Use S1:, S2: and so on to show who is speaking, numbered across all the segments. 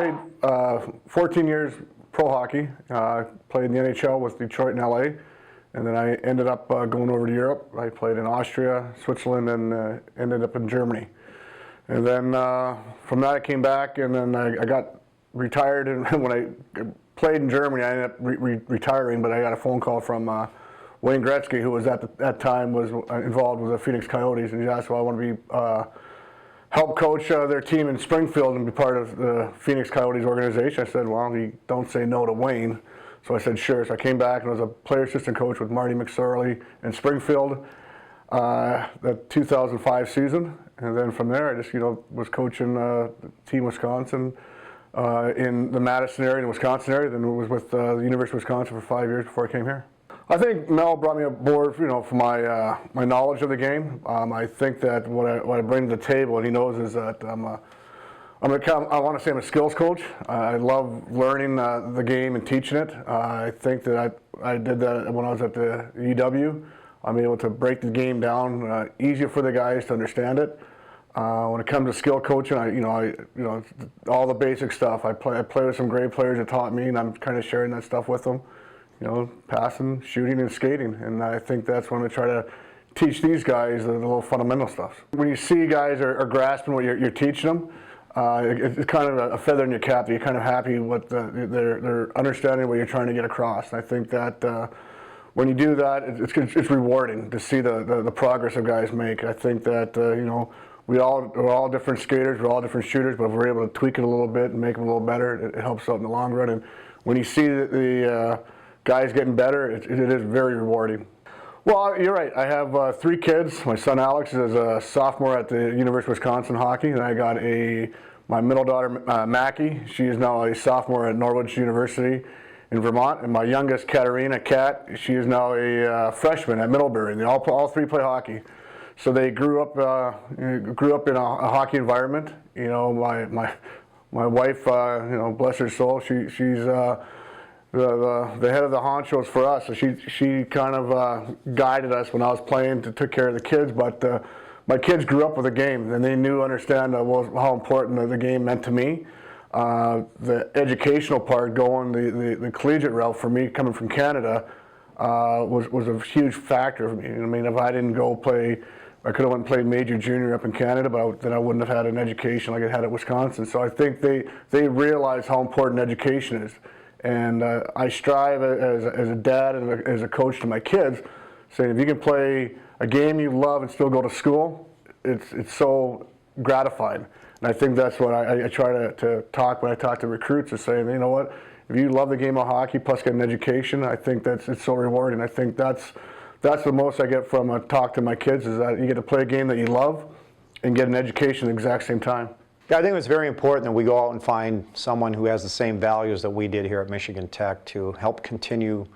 S1: played 14 years pro hockey. Played in the NHL with Detroit and LA. And then I ended up going over to Europe. I played in Austria, Switzerland, and ended up in Germany. And then from that I came back, and then I got retired. And when I played in Germany, I ended up retiring, but I got a phone call from Wayne Gretzky, who was at that time was involved with the Phoenix Coyotes, and he asked if I want to be help coach their team in Springfield and be part of the Phoenix Coyotes organization. I said, well, you don't say no to Wayne. So I said, sure. So I came back and was a player assistant coach with Marty McSorley in Springfield the 2005 season. And then from there, I just was coaching Team Wisconsin in the Madison area and Wisconsin area. Then was with the University of Wisconsin for 5 years before I came here. I think Mel brought me aboard, for my my knowledge of the game. I think that what I bring to the table, and he knows, is that I want to say I'm a skills coach. I love learning the game and teaching it. I think that I did that when I was at the UW. I'm able to break the game down, easier for the guys to understand it. When it comes to skill coaching, all the basic stuff. I play with some great players that taught me, and I'm kind of sharing that stuff with them. Passing, shooting, and skating. And I think that's when I try to teach these guys the little fundamental stuff. When you see guys are grasping what you're teaching them, it's kind of a feather in your cap. You're kind of happy with they're understanding what you're trying to get across. And I think that when you do that, it's rewarding to see the progress that guys make. I think that we're all different skaters, we're all different shooters, but if we're able to tweak it a little bit and make them a little better, it helps out in the long run. And when you see the guys getting better, it is very rewarding. Well, you're right. I have 3 kids. My son Alex is a sophomore at the University of Wisconsin hockey, and I got my middle daughter Mackie. She is now a sophomore at Norwich University in Vermont, and my youngest Katarina Kat, she is now a freshman at Middlebury. They all 3 play hockey, so they grew up in a hockey environment. My wife, bless her soul, she's the head of the honchos for us, so she kind of guided us when I was playing, took care of the kids. But my kids grew up with the game, and they understand how important the game meant to me. The educational part, going the collegiate route for me, coming from Canada, was a huge factor for me. I mean, if I didn't go play, I could have went and played major junior up in Canada, but then I wouldn't have had an education like I had at Wisconsin. So I think they realize how important education is. And I strive as a dad and as a coach to my kids, saying if you can play a game you love and still go to school, it's so gratifying. And I think that's what I try to talk when I talk to recruits, is saying, you know what, if you love the game of hockey plus get an education, I think it's so rewarding. I think that's the most I get from a talk to my kids, is that you get to play a game that you love and get an education at the exact same time.
S2: Yeah, I think it's very important that we go out and find someone who has the same values that we did here at Michigan Tech to help continue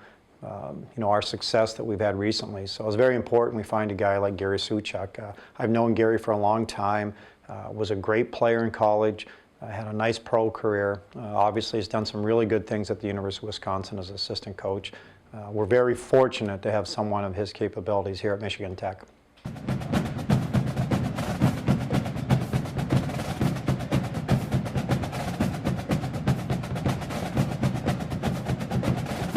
S2: our success that we've had recently. So it's very important we find a guy like Gary Shuchuk. I've known Gary for a long time, was a great player in college, had a nice pro career. Obviously has done some really good things at the University of Wisconsin as assistant coach. We're very fortunate to have someone of his capabilities here at Michigan Tech.